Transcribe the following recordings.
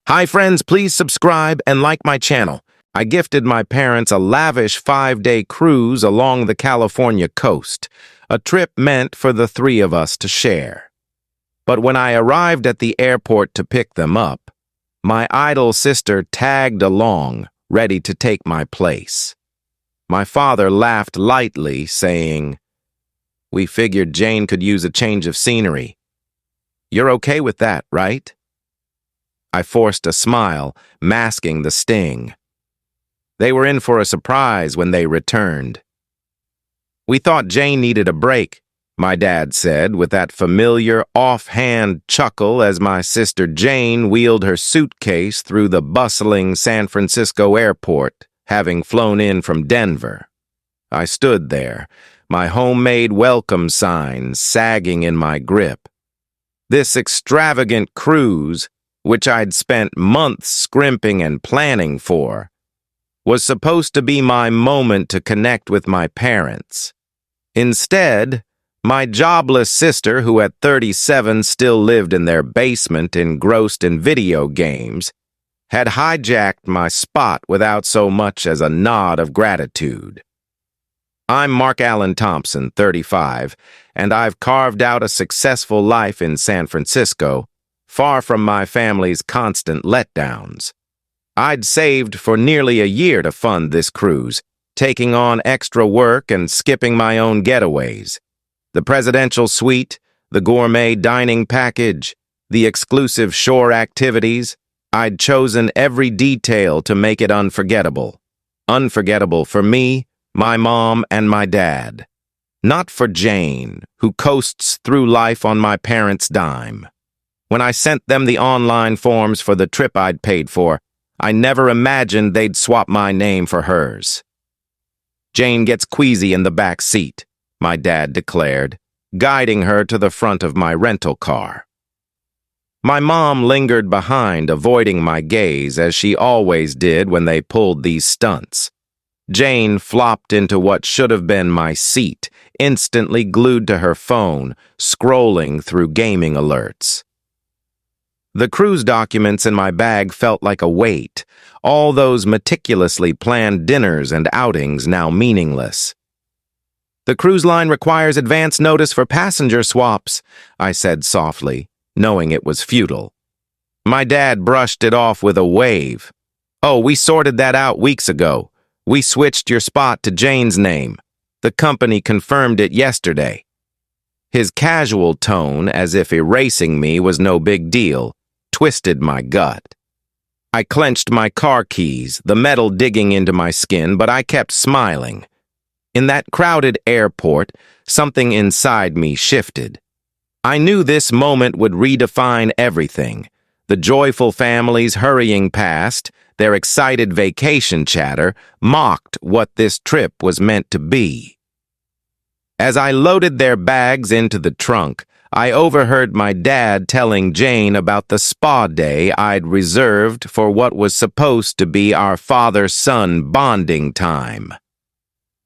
Hi friends, please subscribe and like my channel. I gifted my parents a lavish 5-day cruise along the California coast, a trip meant for the three of us to share. But when I arrived at the airport to pick them up, my idol sister tagged along, ready to take my place. My father laughed lightly, saying, "We figured Jane could use a change of scenery. You're okay with that, right?" I forced a smile, masking the sting. They were in for a surprise when they returned. "We thought Jane needed a break," my dad said with that familiar offhand chuckle as my sister Jane wheeled her suitcase through the bustling San Francisco airport, having flown in from Denver. I stood there, my homemade welcome signs sagging in my grip. This extravagant cruise, which I'd spent months scrimping and planning for, was supposed to be my moment to connect with my parents. Instead, my jobless sister, who at 37 still lived in their basement engrossed in video games, had hijacked my spot without so much as a nod of gratitude. I'm Mark Allen Thompson, 35, and I've carved out a successful life in San Francisco, far from my family's constant letdowns. I'd saved for nearly a year to fund this cruise, taking on extra work and skipping my own getaways. The presidential suite, the gourmet dining package, the exclusive shore activities, I'd chosen every detail to make it unforgettable. Unforgettable for me, my mom, and my dad. Not for Jane, who coasts through life on my parents' dime. When I sent them the online forms for the trip I'd paid for, I never imagined they'd swap my name for hers. "Jane gets queasy in the back seat," my dad declared, guiding her to the front of my rental car. My mom lingered behind, avoiding my gaze, as she always did when they pulled these stunts. Jane flopped into what should have been my seat, instantly glued to her phone, scrolling through gaming alerts. The cruise documents in my bag felt like a weight, all those meticulously planned dinners and outings now meaningless. "The cruise line requires advance notice for passenger swaps," I said softly, knowing it was futile. My dad brushed it off with a wave. "Oh, we sorted that out weeks ago. We switched your spot to Jane's name. The company confirmed it yesterday." His casual tone, as if erasing me was no big deal, twisted my gut. I clenched my car keys, the metal digging into my skin, but I kept smiling. In that crowded airport, something inside me shifted. I knew this moment would redefine everything. The joyful families hurrying past, their excited vacation chatter, mocked what this trip was meant to be. As I loaded their bags into the trunk, I overheard my dad telling Jane about the spa day I'd reserved for what was supposed to be our father-son bonding time.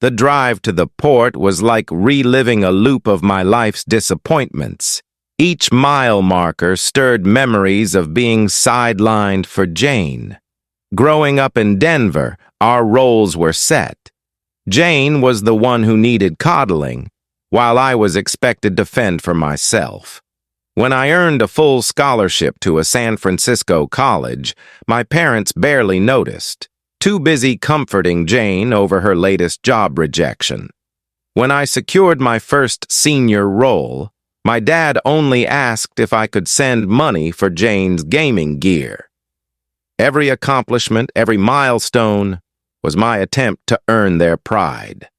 The drive to the port was like reliving a loop of my life's disappointments. Each mile marker stirred memories of being sidelined for Jane. Growing up in Denver, our roles were set. Jane was the one who needed coddling, while I was expected to fend for myself. When I earned a full scholarship to a San Francisco college, my parents barely noticed, too busy comforting Jane over her latest job rejection. When I secured my first senior role, my dad only asked if I could send money for Jane's gaming gear. Every accomplishment, every milestone, was my attempt to earn their pride.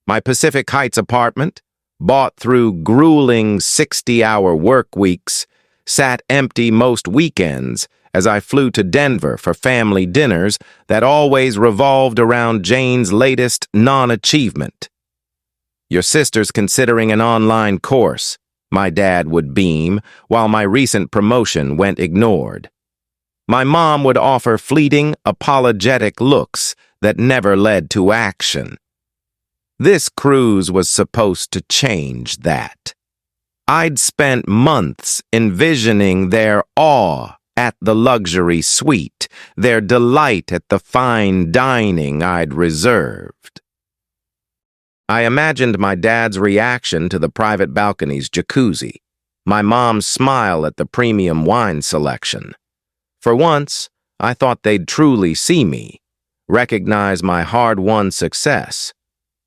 My Pacific Heights apartment, bought through grueling 60-hour work weeks, sat empty most weekends as I flew to Denver for family dinners that always revolved around Jane's latest non-achievement. "Your sister's considering an online course," my dad would beam, while my recent promotion went ignored. My mom would offer fleeting, apologetic looks that never led to action. This cruise was supposed to change that. I'd spent months envisioning their awe at the luxury suite, their delight at the fine dining I'd reserved. I imagined my dad's reaction to the private balcony's jacuzzi, my mom's smile at the premium wine selection. For once, I thought they'd truly see me, recognize my hard-won success.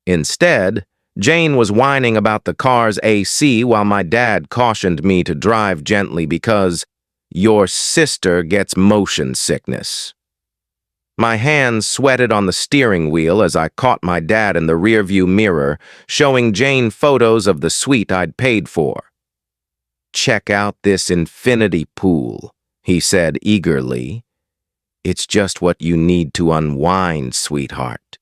Instead, Jane was whining about the car's AC while my dad cautioned me to drive gently because your sister gets motion sickness. My hands sweated on the steering wheel as I caught my dad in the rearview mirror, showing Jane photos of the suite I'd paid for. "Check out this infinity pool," he said eagerly. "It's just what you need to unwind, sweetheart."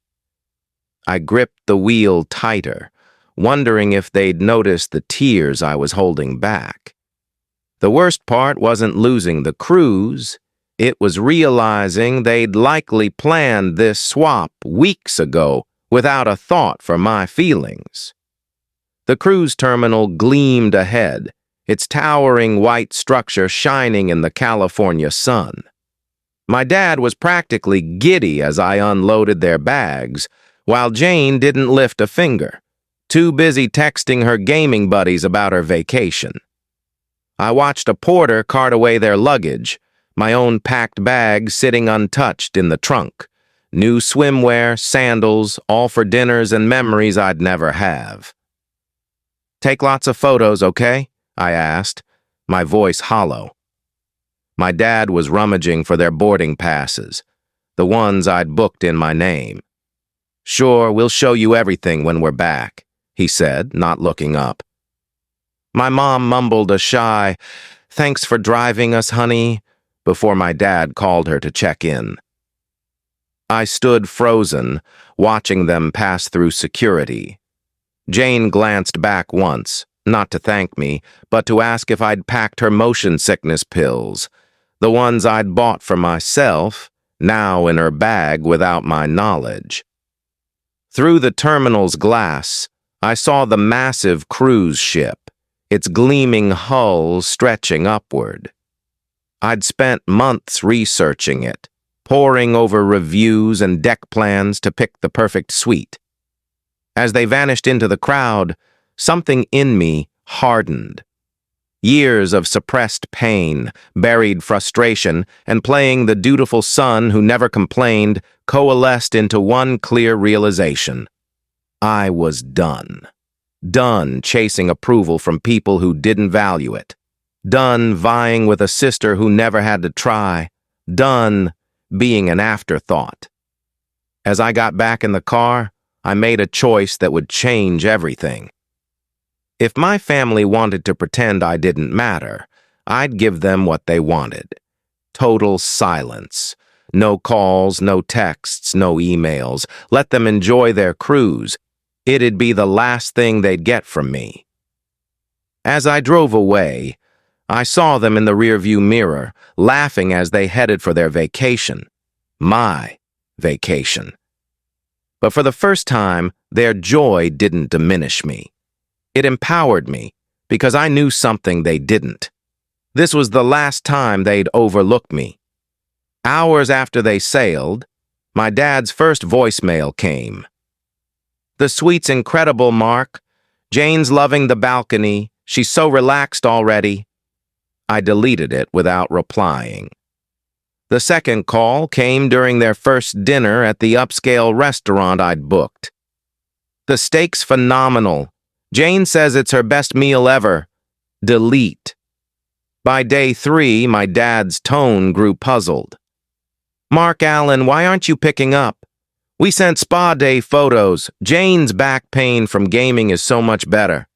I gripped the wheel tighter, wondering if they'd noticed the tears I was holding back. The worst part wasn't losing the cruise. It was realizing they'd likely planned this swap weeks ago without a thought for my feelings. The cruise terminal gleamed ahead, its towering white structure shining in the California sun. My dad was practically giddy as I unloaded their bags, while Jane didn't lift a finger, too busy texting her gaming buddies about her vacation. I watched a porter cart away their luggage, my own packed bag sitting untouched in the trunk. New swimwear, sandals, all for dinners and memories I'd never have. "Take lots of photos, okay?" I asked, my voice hollow. My dad was rummaging for their boarding passes, the ones I'd booked in my name. "Sure, we'll show you everything when we're back," he said, not looking up. My mom mumbled a shy, "Thanks for driving us, honey," before my dad called her to check in. I stood frozen, watching them pass through security. Jane glanced back once, not to thank me, but to ask if I'd packed her motion sickness pills, the ones I'd bought for myself, now in her bag without my knowledge. Through the terminal's glass, I saw the massive cruise ship, its gleaming hull stretching upward. I'd spent months researching it, poring over reviews and deck plans to pick the perfect suite. As they vanished into the crowd, something in me hardened. Years of suppressed pain, buried frustration, and playing the dutiful son who never complained coalesced into one clear realization. I was done. Done chasing approval from people who didn't value it. Done vying with a sister who never had to try. Done being an afterthought. As I got back in the car, I made a choice that would change everything. If my family wanted to pretend I didn't matter, I'd give them what they wanted. Total silence. No calls, no texts, no emails. Let them enjoy their cruise. It'd be the last thing they'd get from me. As I drove away, I saw them in the rearview mirror, laughing as they headed for their vacation. My vacation. But for the first time, their joy didn't diminish me. It empowered me, because I knew something they didn't. This was the last time they'd overlook me. Hours after they sailed, my dad's first voicemail came. "The suite's incredible, Mark. Jane's loving the balcony. She's so relaxed already." I deleted it without replying. The second call came during their first dinner at the upscale restaurant I'd booked. "The steak's phenomenal. Jane says it's her best meal ever." Delete. By day 3, my dad's tone grew puzzled. "Mark Allen, why aren't you picking up? We sent spa day photos. Jane's back pain from gaming is so much better."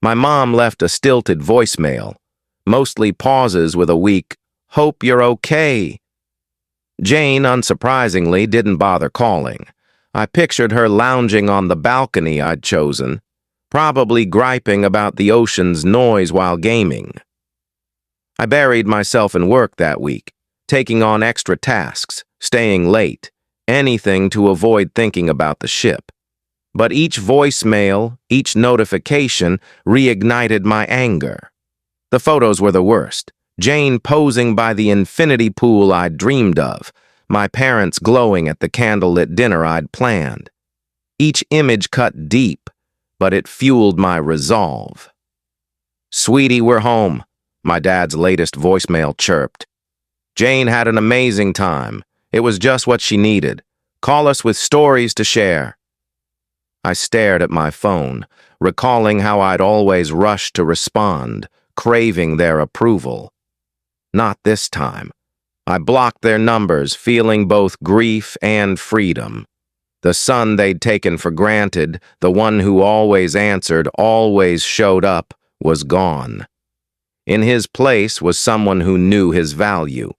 My mom left a stilted voicemail, mostly pauses with a weak, "Hope you're okay." Jane, unsurprisingly, didn't bother calling. I pictured her lounging on the balcony I'd chosen, probably griping about the ocean's noise while gaming. I buried myself in work that week, taking on extra tasks, staying late, anything to avoid thinking about the ship. But each voicemail, each notification reignited my anger. The photos were the worst. Jane posing by the infinity pool I'd dreamed of, my parents glowing at the candlelit dinner I'd planned. Each image cut deep, but it fueled my resolve. "Sweetie, we're home," my dad's latest voicemail chirped. "Jane had an amazing time. It was just what she needed. Call us with stories to share." I stared at my phone, recalling how I'd always rushed to respond, craving their approval. Not this time. I blocked their numbers, feeling both grief and freedom. The son they'd taken for granted, the one who always answered, always showed up, was gone. In his place was someone who knew his value.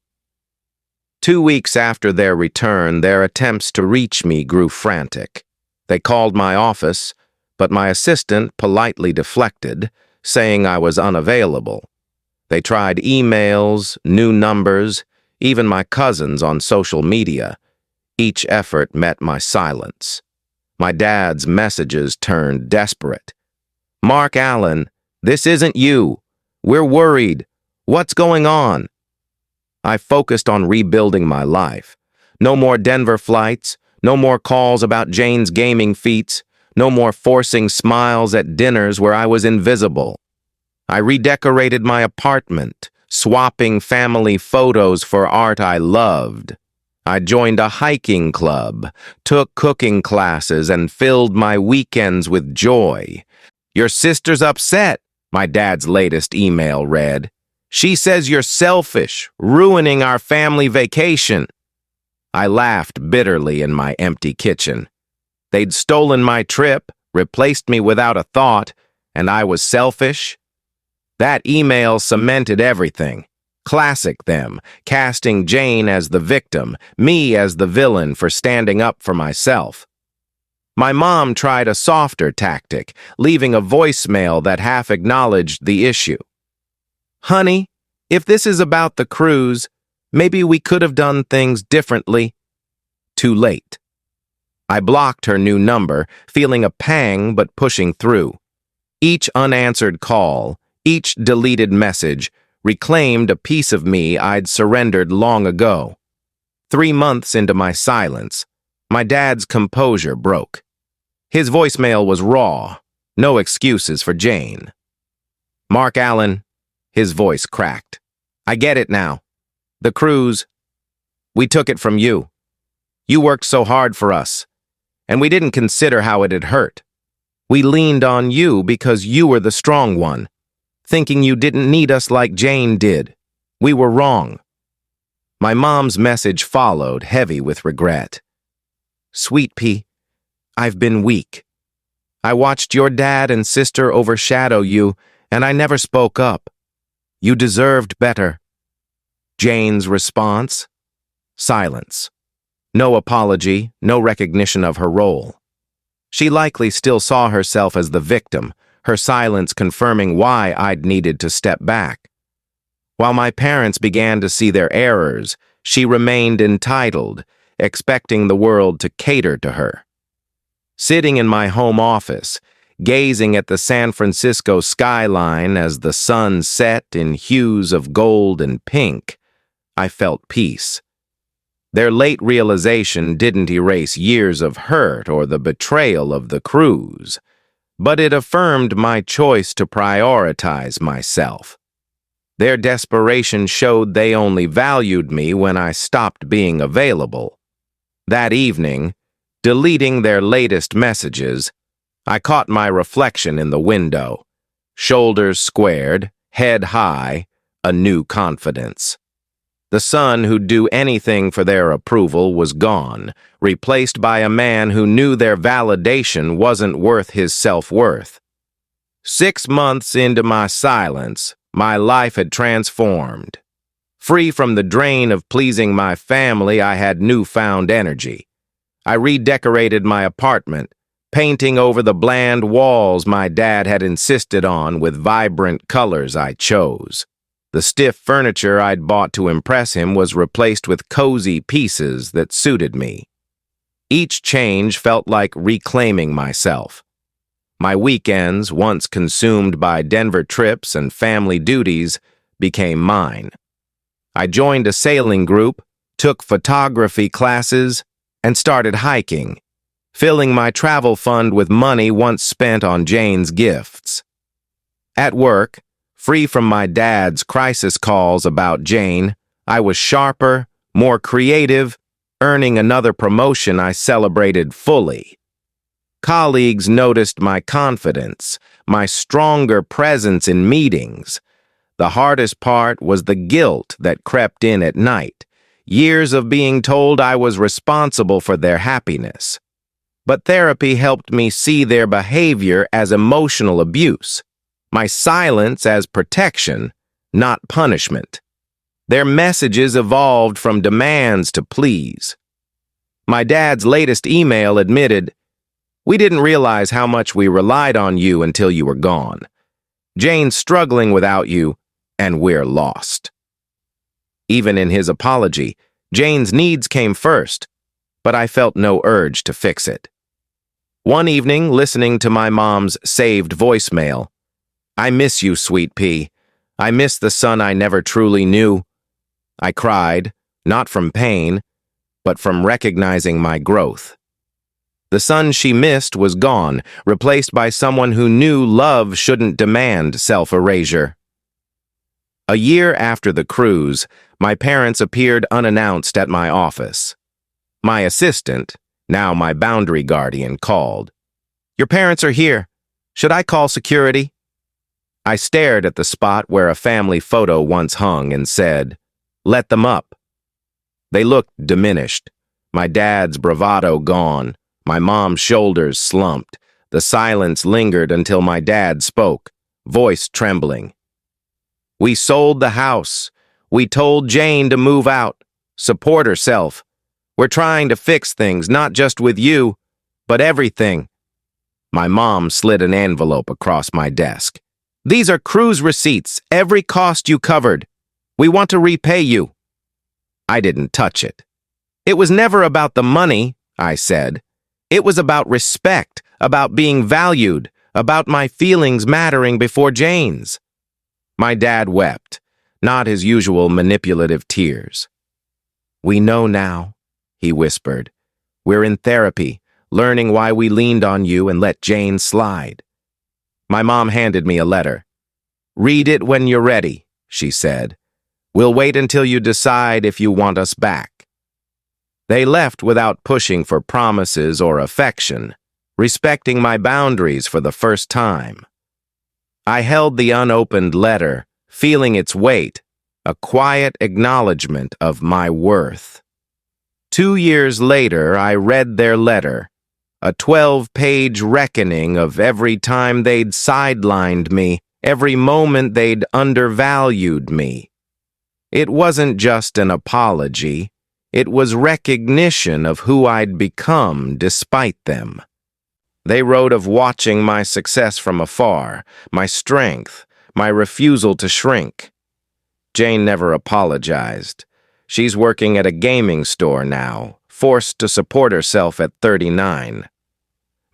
2 weeks after their return, their attempts to reach me grew frantic. They called my office, but my assistant politely deflected, saying I was unavailable. They tried emails, new numbers, even my cousins on social media. Each effort met my silence. My dad's messages turned desperate. "Mark Allen, this isn't you. We're worried. What's going on?" I focused on rebuilding my life. No more Denver flights, no more calls about Jane's gaming feats, no more forcing smiles at dinners where I was invisible. I redecorated my apartment, swapping family photos for art I loved. I joined a hiking club, took cooking classes, and filled my weekends with joy. "Your sister's upset," my dad's latest email read. "She says you're selfish, ruining our family vacation." I laughed bitterly in my empty kitchen. They'd stolen my trip, replaced me without a thought, and I was selfish? That email cemented everything. Classic them, casting Jane as the victim, me as the villain for standing up for myself. My mom tried a softer tactic, leaving a voicemail that half acknowledged the issue. "Honey, if this is about the cruise, maybe we could have done things differently." Too late. I blocked her new number, feeling a pang but pushing through. Each unanswered call, each deleted message, reclaimed a piece of me I'd surrendered long ago. 3 months into my silence, my dad's composure broke. His voicemail was raw, no excuses for Jane. "Mark Allen," his voice cracked. "I get it now. The cruise, we took it from you. You worked so hard for us, and we didn't consider how it had hurt. We leaned on you because you were the strong one, thinking you didn't need us like Jane did. We were wrong." My mom's message followed, heavy with regret. "Sweet Pea, I've been weak. I watched your dad and sister overshadow you, and I never spoke up. You deserved better." Jane's response? Silence. No apology, no recognition of her role. She likely still saw herself as the victim, her silence confirming why I'd needed to step back. While my parents began to see their errors, she remained entitled, expecting the world to cater to her. Sitting in my home office, gazing at the San Francisco skyline as the sun set in hues of gold and pink, I felt peace. Their late realization didn't erase years of hurt or the betrayal of the cruise, but it affirmed my choice to prioritize myself. Their desperation showed they only valued me when I stopped being available. That evening, deleting their latest messages, I caught my reflection in the window. Shoulders squared, head high, a new confidence. The son who'd do anything for their approval was gone, replaced by a man who knew their validation wasn't worth his self-worth. 6 months into my silence, my life had transformed. Free from the drain of pleasing my family, I had newfound energy. I redecorated my apartment, painting over the bland walls my dad had insisted on with vibrant colors I chose. The stiff furniture I'd bought to impress him was replaced with cozy pieces that suited me. Each change felt like reclaiming myself. My weekends, once consumed by Denver trips and family duties, became mine. I joined a sailing group, took photography classes, and started hiking, filling my travel fund with money once spent on Jane's gifts. At work, free from my dad's crisis calls about Jane, I was sharper, more creative, earning another promotion I celebrated fully. Colleagues noticed my confidence, my stronger presence in meetings. The hardest part was the guilt that crept in at night, years of being told I was responsible for their happiness. But therapy helped me see their behavior as emotional abuse, my silence as protection, not punishment. Their messages evolved from demands to pleas. My dad's latest email admitted, "We didn't realize how much we relied on you until you were gone. Jane's struggling without you, and we're lost." Even in his apology, Jane's needs came first, but I felt no urge to fix it. One evening, listening to my mom's saved voicemail, "I miss you, sweet pea. I miss the son I never truly knew." I cried, not from pain, but from recognizing my growth. The son she missed was gone, replaced by someone who knew love shouldn't demand self-erasure. A year after the cruise, my parents appeared unannounced at my office. My assistant, now my boundary guardian, called. "Your parents are here. Should I call security?" I stared at the spot where a family photo once hung and said, "Let them up." They looked diminished, my dad's bravado gone, my mom's shoulders slumped. The silence lingered until my dad spoke, voice trembling. "We sold the house. We told Jane to move out, support herself. We're trying to fix things, not just with you, but everything." My mom slid an envelope across my desk. "These are cruise receipts, every cost you covered. We want to repay you." I didn't touch it. "It was never about the money," I said. "It was about respect, about being valued, about my feelings mattering before Jane's." My dad wept, not his usual manipulative tears. "We know now," he whispered. "We're in therapy, learning why we leaned on you and let Jane slide." My mom handed me a letter. "Read it when you're ready," she said. "We'll wait until you decide if you want us back." They left without pushing for promises or affection, respecting my boundaries for the first time. I held the unopened letter, feeling its weight, a quiet acknowledgement of my worth. 2 years later, I read their letter, a 12-page reckoning of every time they'd sidelined me, every moment they'd undervalued me. It wasn't just an apology, it was recognition of who I'd become despite them. They wrote of watching my success from afar, my strength, my refusal to shrink. Jane never apologized. She's working at a gaming store now, forced to support herself at 39.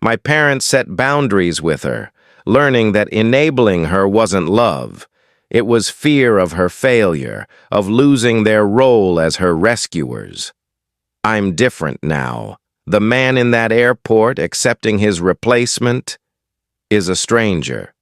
My parents set boundaries with her, learning that enabling her wasn't love. It was fear of her failure, of losing their role as her rescuers. I'm different now. The man in that airport accepting his replacement is a stranger.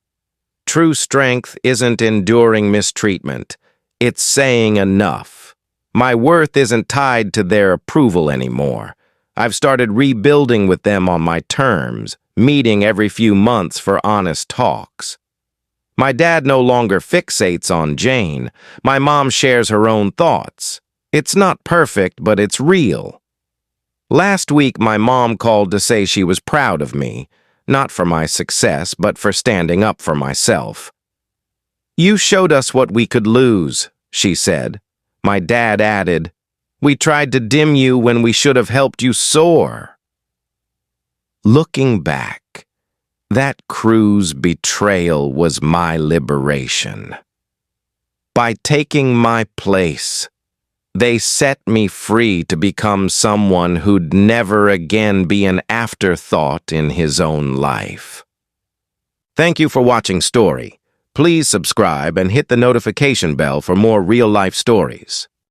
True strength isn't enduring mistreatment. It's saying enough. My worth isn't tied to their approval anymore. I've started rebuilding with them on my terms, meeting every few months for honest talks. My dad no longer fixates on Jane. My mom shares her own thoughts. It's not perfect, but it's real. Last week, my mom called to say she was proud of me, not for my success, but for standing up for myself. "You showed us what we could lose," she said. My dad added, "We tried to dim you when we should have helped you soar." Looking back, that cruise betrayal was my liberation. By taking my place, they set me free to become someone who'd never again be an afterthought in his own life. Thank you for watching Story. Please subscribe and hit the notification bell for more real-life stories.